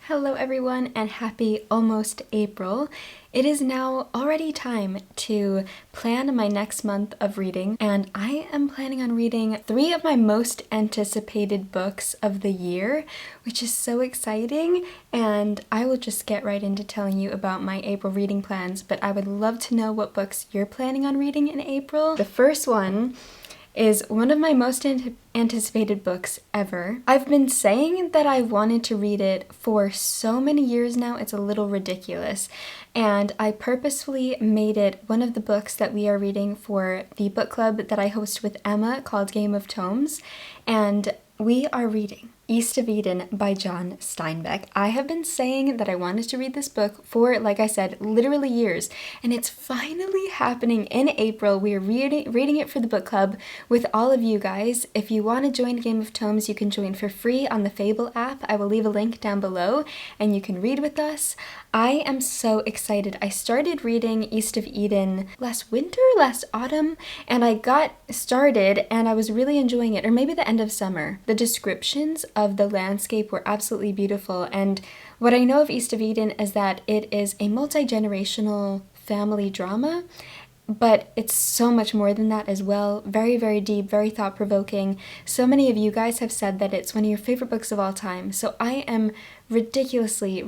Hello everyone and happy almost April. It is now already time to plan my next month of reading, and I am planning on reading 3 of my most anticipated books of the year, which is so exciting, and I will just get right into telling you about my April reading plans, but I would love to know what books you're planning on reading in April. The first one is one of my most anticipated books ever. I've been saying that I wanted to read it for so many years now, it's a little ridiculous. And I purposefully made it one of the books that we are reading for the book club that I host with Emma called Game of Tomes. And we are reading East of Eden by John Steinbeck. I have been saying that I wanted to read this book for, like I said, literally years, and it's finally happening in April. We are reading it for the book club with all of you guys. If you want to join Game of Tomes, you can join for free on the Fable app. I will leave a link down below, and you can read with us. I am so excited. I started reading East of Eden last autumn, and I got started and I was really enjoying it, or maybe the end of summer. The descriptions of the landscape were absolutely beautiful, and what I know of East of Eden is that it is a multi-generational family drama, but it's so much more than that as well. Very, very deep, very thought-provoking. So many of you guys have said that it's one of your favorite books of all time, so I am ridiculously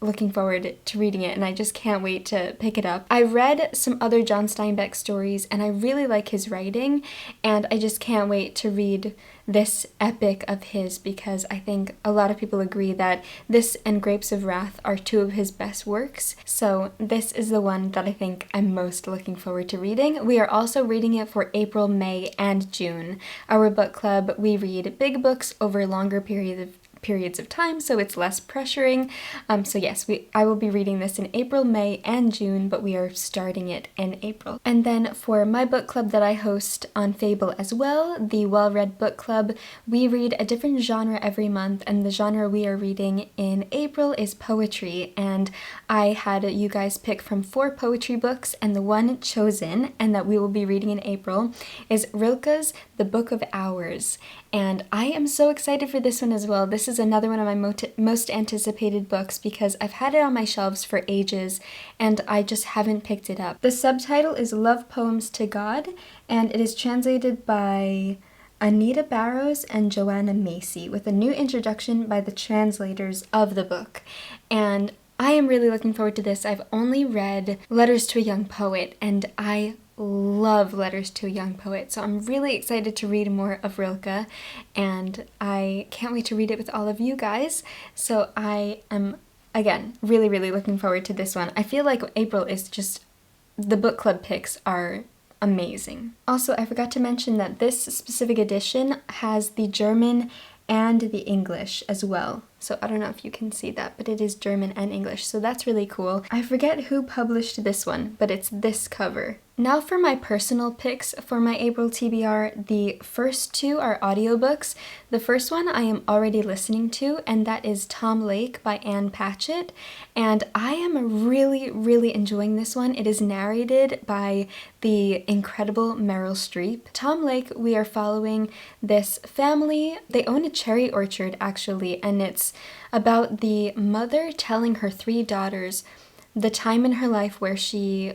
looking forward to reading it, and I just can't wait to pick it up. I read some other John Steinbeck stories, and I really like his writing, and I just can't wait to read this epic of his, because I think a lot of people agree that this and Grapes of Wrath are 2 of his best works, so this is the one that I think I'm most looking forward to reading. We are also reading it for April, May, and June. Our book club, we read big books over longer periods of time, so it's less pressuring. So yes, I will be reading this in April, May, and June, but we are starting it in April. And then for my book club that I host on Fable as well, the Well-Read Book Club, we read a different genre every month, and the genre we are reading in April is poetry, and I had you guys pick from 4 poetry books, and the one chosen, and that we will be reading in April, is Rilke's The Book of Hours. And I am so excited for this one as well. This is another one of my most anticipated books because I've had it on my shelves for ages and I just haven't picked it up. The subtitle is Love Poems to God, and it is translated by Anita Barrows and Joanna Macy with a new introduction by the translators of the book. And I am really looking forward to this. I've only read Letters to a Young Poet, and I love Letters to a Young Poet, so I'm really excited to read more of Rilke, and I can't wait to read it with all of you guys. So I am, again, really looking forward to this one. I feel like April is just, the book club picks are amazing. Also, I forgot to mention that this specific edition has the German and the English as well. So I don't know if you can see that, but it is German and English, so that's really cool. I forget who published this one, but it's this cover. Now for my personal picks for my April TBR, the first 2 are audiobooks. The first one I am already listening to, and that is Tom Lake by Ann Patchett, and I am really enjoying this one. It is narrated by the incredible Meryl Streep. Tom Lake, we are following this family. They own a cherry orchard actually, and it's about the mother telling her 3 daughters the time in her life where she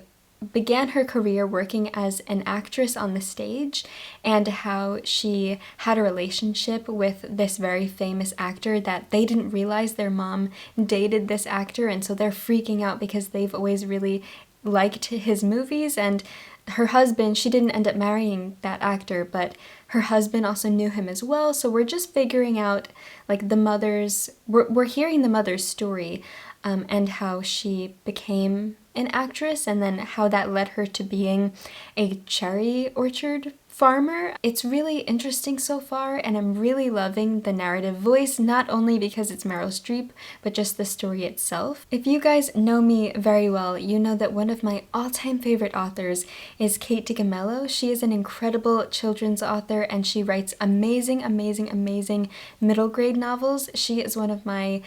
began her career working as an actress on the stage, and how she had a relationship with this very famous actor that they didn't realize their mom dated this actor, and so they're freaking out because they've always really liked his movies. And her husband, she didn't end up marrying that actor, but her husband also knew him as well, so we're just figuring out like the mother's, we're hearing the mother's story, and how she became an actress, and then how that led her to being a cherry orchard farmer. It's really interesting so far, and I'm really loving the narrative voice, not only because it's Meryl Streep, but just the story itself. If you guys know me very well, you know that one of my all-time favorite authors is Kate DiCamillo. She is an incredible children's author, and she writes amazing middle grade novels. She is one of my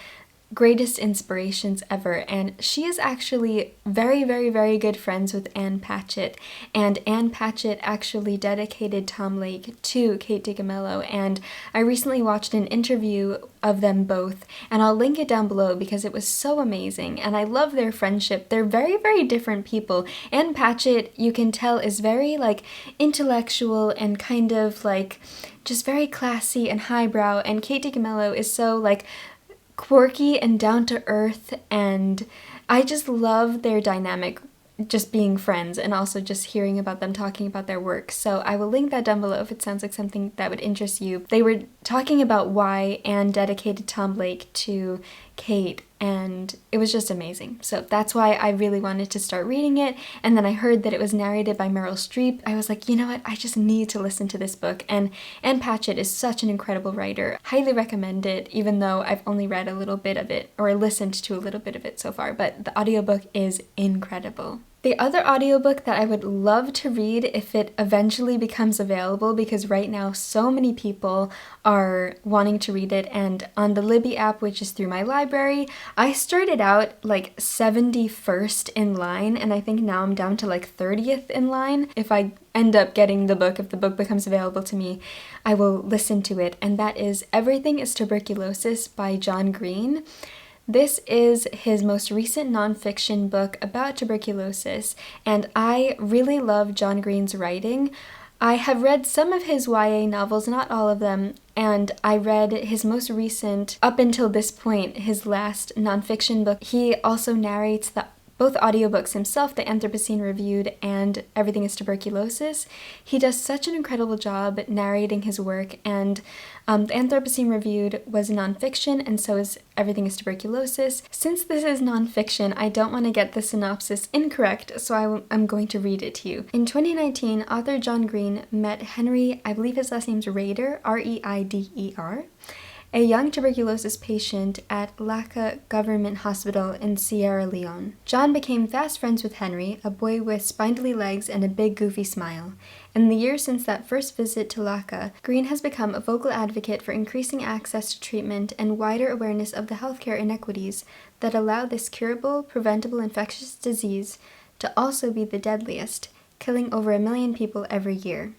greatest inspirations ever, and she is actually very, very, very good friends with Ann Patchett, and Ann Patchett actually dedicated Tom Lake to Kate DiCamillo, and I recently watched an interview of them both, and I'll link it down below because it was so amazing, and I love their friendship. They're very, very different people. Ann Patchett, you can tell, is very like intellectual and kind of like just very classy and highbrow, and Kate DiCamillo is so like quirky and down to earth, and I just love their dynamic, just being friends and also just hearing about them talking about their work. So I will link that down below if it sounds like something that would interest you. They were talking about why Anne dedicated Tom Lake to Kate, and it was just amazing. So that's why I really wanted to start reading it, and then I heard that it was narrated by Meryl Streep. I was like, you know what, I just need to listen to this book, and Ann Patchett is such an incredible writer. Highly recommend it, even though I've only read a little bit of it, or listened to a little bit of it so far, but the audiobook is incredible. The other audiobook that I would love to read if it eventually becomes available, because right now so many people are wanting to read it, and on the Libby app, which is through my library, I started out like 71st in line, and I think now I'm down to like 30th in line. If I end up getting the book, if the book becomes available to me, I will listen to it, and that is Everything is Tuberculosis by John Green. This is his most recent nonfiction book about tuberculosis, and I really love John Green's writing. I have read some of his YA novels, not all of them, and I read his most recent, up until this point, his last nonfiction book. He also narrates both audiobooks himself, The Anthropocene Reviewed and Everything is Tuberculosis. He does such an incredible job narrating his work, and The Anthropocene Reviewed was nonfiction, and so is Everything is Tuberculosis. Since this is nonfiction, I don't want to get the synopsis incorrect, so I'm going to read it to you. In 2019, author John Green met Henry, I believe his last name's Reider, R-E-I-D-E-R, a young tuberculosis patient at Laka Government Hospital in Sierra Leone. John became fast friends with Henry, a boy with spindly legs and a big goofy smile. In the years since that first visit to Laka, Green has become a vocal advocate for increasing access to treatment and wider awareness of the healthcare inequities that allow this curable, preventable infectious disease to also be the deadliest, killing over 1 million people every year.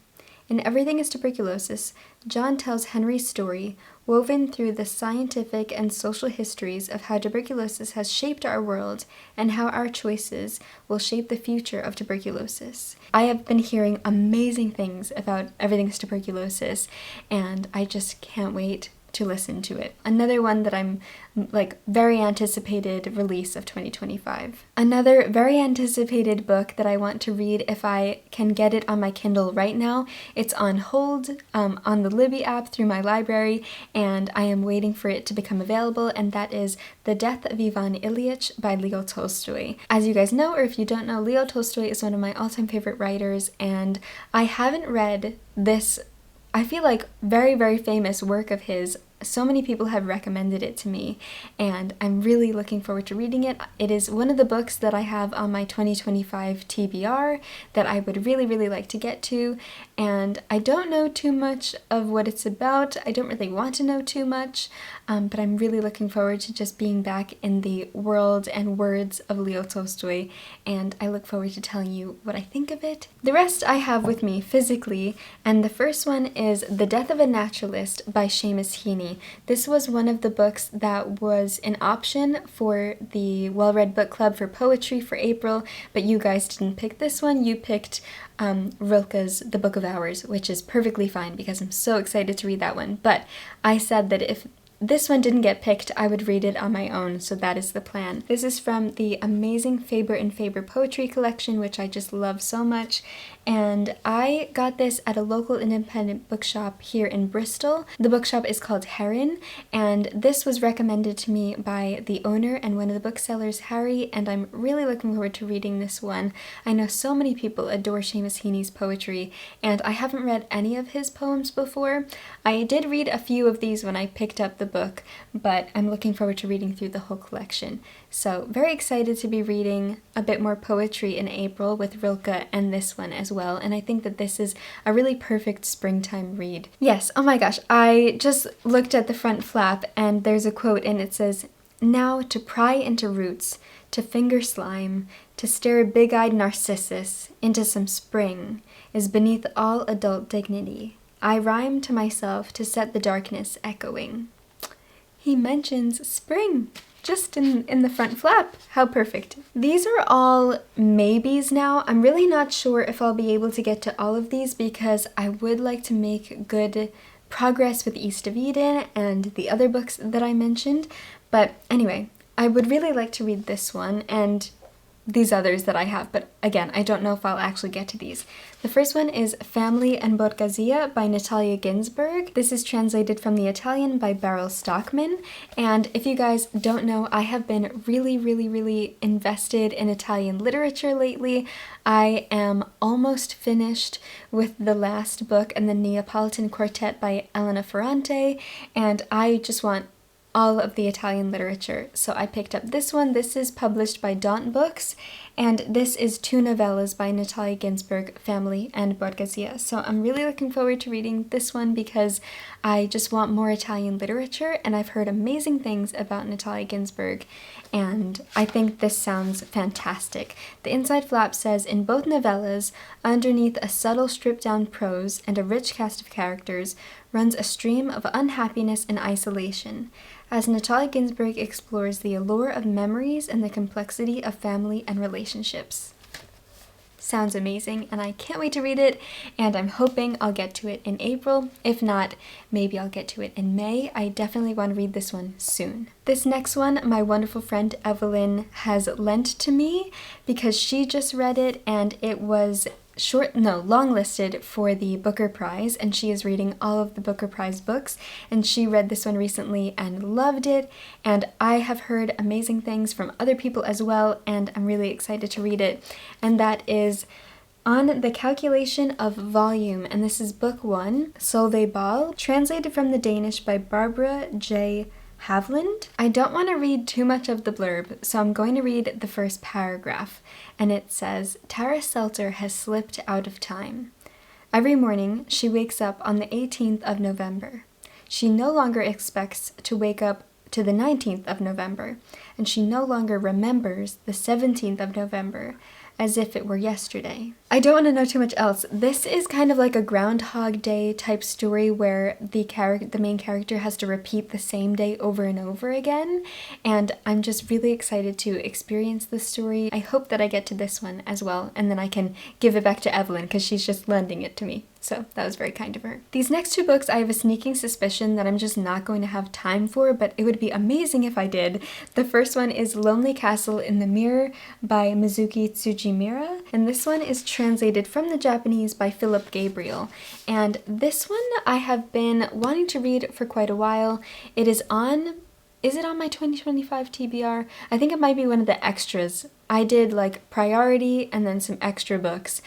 In Everything is Tuberculosis, John tells Henry's story, woven through the scientific and social histories of how tuberculosis has shaped our world and how our choices will shape the future of tuberculosis. I have been hearing amazing things about Everything is Tuberculosis, and I just can't wait to listen to it. Another one that I'm like very anticipated release of 2025. Another very anticipated book that I want to read if I can get it on my Kindle right now. It's on hold on the Libby app through my library, and I am waiting for it to become available, and that is The Death of Ivan Ilyich by Leo Tolstoy. As you guys know, or if you don't know, Leo Tolstoy is one of my all-time favorite writers, and I haven't read this, I feel like, very, very famous work of his. So many people have recommended it to me, and I'm really looking forward to reading it. It is one of the books that I have on my 2025 TBR that I would really, really like to get to, and I don't know too much of what it's about. I don't really want to know too much, but I'm really looking forward to just being back in the world and words of Leo Tolstoy, and I look forward to telling you what I think of it. The rest I have with me physically, and the first one is The Death of a Naturalist by Seamus Heaney. This was one of the books that was an option for the Well-Read Book Club for poetry for April, but you guys didn't pick this one. You picked Rilke's The Book of Hours, which is perfectly fine because I'm so excited to read that one. But I said that if this one didn't get picked, I would read it on my own, so that is the plan. This is from the amazing Faber and Faber poetry collection, which I just love so much, and I got this at a local independent bookshop here in Bristol. The bookshop is called Heron, and this was recommended to me by the owner and one of the booksellers, Harry, and I'm really looking forward to reading this one. I know so many people adore Seamus Heaney's poetry, and I haven't read any of his poems before. I did read a few of these when I picked up the book, but I'm looking forward to reading through the whole collection. So very excited to be reading a bit more poetry in April with Rilke and this one as well, and I think that this is a really perfect springtime read. Yes, oh my gosh, I just looked at the front flap and there's a quote and it says, Now to pry into roots, to finger slime, to stare big-eyed Narcissus into some spring is beneath all adult dignity. I rhyme to myself to set the darkness echoing. He mentions spring just in the front flap. How perfect. These are all maybes now. I'm really not sure if I'll be able to get to all of these because I would like to make good progress with East of Eden and the other books that I mentioned. But anyway, I would really like to read this one and these others that I have, but again, I don't know if I'll actually get to these. The first one is Family and Borghesia by Natalia Ginzburg. This is translated from the Italian by Beryl Stockman, and if you guys don't know, I have been really invested in Italian literature lately. I am almost finished with the last book in the Neapolitan Quartet by Elena Ferrante, and I just want all of the Italian literature. So I picked up this one. This is published by Daunt Books, and this is 2 novellas by Natalia Ginzburg, Family and Borghesia. So I'm really looking forward to reading this one because I just want more Italian literature, and I've heard amazing things about Natalia Ginzburg, and I think this sounds fantastic. The inside flap says, in both novellas, underneath a subtle stripped-down prose and a rich cast of characters, runs a stream of unhappiness and isolation, as Natalia Ginzburg explores the allure of memories and the complexity of family and relationships. Sounds amazing, and I can't wait to read it, and I'm hoping I'll get to it in April. If not, maybe I'll get to it in May. I definitely want to read this one soon. This next one, my wonderful friend Evelyn has lent to me because she just read it, and it was longlisted for the Booker Prize, and she is reading all of the Booker Prize books, and she read this one recently and loved it, and I have heard amazing things from other people as well, and I'm really excited to read it, and that is On the Calculation of Volume, and this is book 1, Solveig Ball, translated from the Danish by Barbara J. Havland. I don't want to read too much of the blurb, so I'm going to read the first paragraph, and it says, Tara Seltzer has slipped out of time. Every morning, she wakes up on the 18th of November. She no longer expects to wake up to the 19th of November, and she no longer remembers the 17th of November, as if it were yesterday. I don't want to know too much else. This is kind of like a Groundhog Day type story where the main character has to repeat the same day over and over again, and I'm just really excited to experience this story. I hope that I get to this one as well, and then I can give it back to Evelyn because she's just lending it to me. So that was very kind of her. These next 2 books, I have a sneaking suspicion that I'm just not going to have time for, but it would be amazing if I did. The first one is Lonely Castle in the Mirror by Mizuki Tsujimura, and this one is translated from the Japanese by Philip Gabriel. And this one I have been wanting to read for quite a while. It is on my 2025 TBR? I think it might be one of the extras. I did like priority and then some extra books.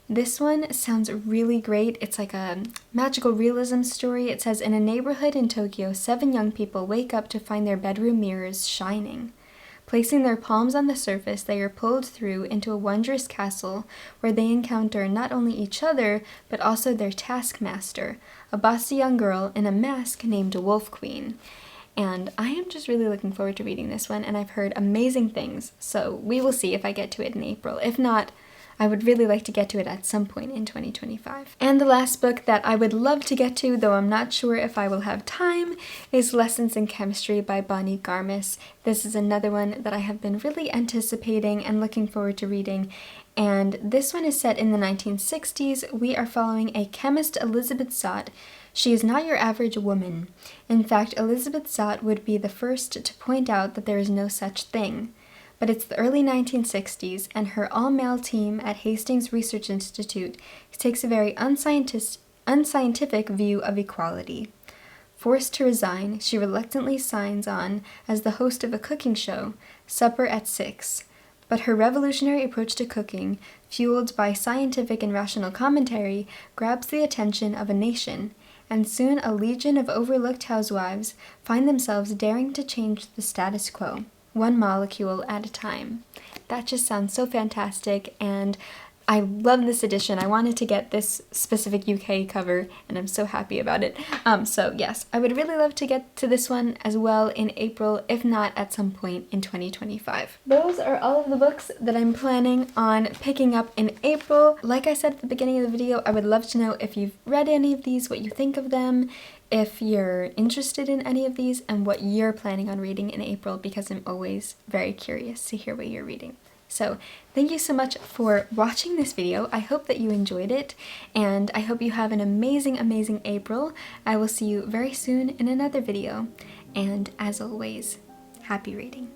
This one sounds really great. It's like a magical realism story. It says, in a neighborhood in Tokyo, 7 young people wake up to find their bedroom mirrors shining. Placing their palms on the surface, they are pulled through into a wondrous castle where they encounter not only each other, but also their taskmaster, a bossy young girl in a mask named Wolf Queen. And I am just really looking forward to reading this one, and I've heard amazing things, so we will see if I get to it in April. If not, I would really like to get to it at some point in 2025. And the last book that I would love to get to, though I'm not sure if I will have time, is Lessons in Chemistry by Bonnie Garmis. This is another one that I have been really anticipating and looking forward to reading. And this one is set in the 1960s. We are following a chemist, Elizabeth Zott. She is not your average woman. In fact, Elizabeth Zott would be the first to point out that there is no such thing. But it's the early 1960s, and her all-male team at Hastings Research Institute takes a very unscientific view of equality. Forced to resign, she reluctantly signs on as the host of a cooking show, Supper at 6. But her revolutionary approach to cooking, fueled by scientific and rational commentary, grabs the attention of a nation, and soon a legion of overlooked housewives find themselves daring to change the status quo, one molecule at a time. That just sounds so fantastic, and I love this edition. I wanted to get this specific UK cover, and I'm so happy about it. So yes, I would really love to get to this one as well in April, if not at some point in 2025. Those are all of the books that I'm planning on picking up in April. Like I said at the beginning of the video, I would love to know if you've read any of these, what you think of them, if you're interested in any of these, and what you're planning on reading in April, because I'm always very curious to hear what you're reading. So thank you so much for watching this video. I hope that you enjoyed it, and I hope you have an amazing, amazing April. I will see you very soon in another video, and as always, happy reading.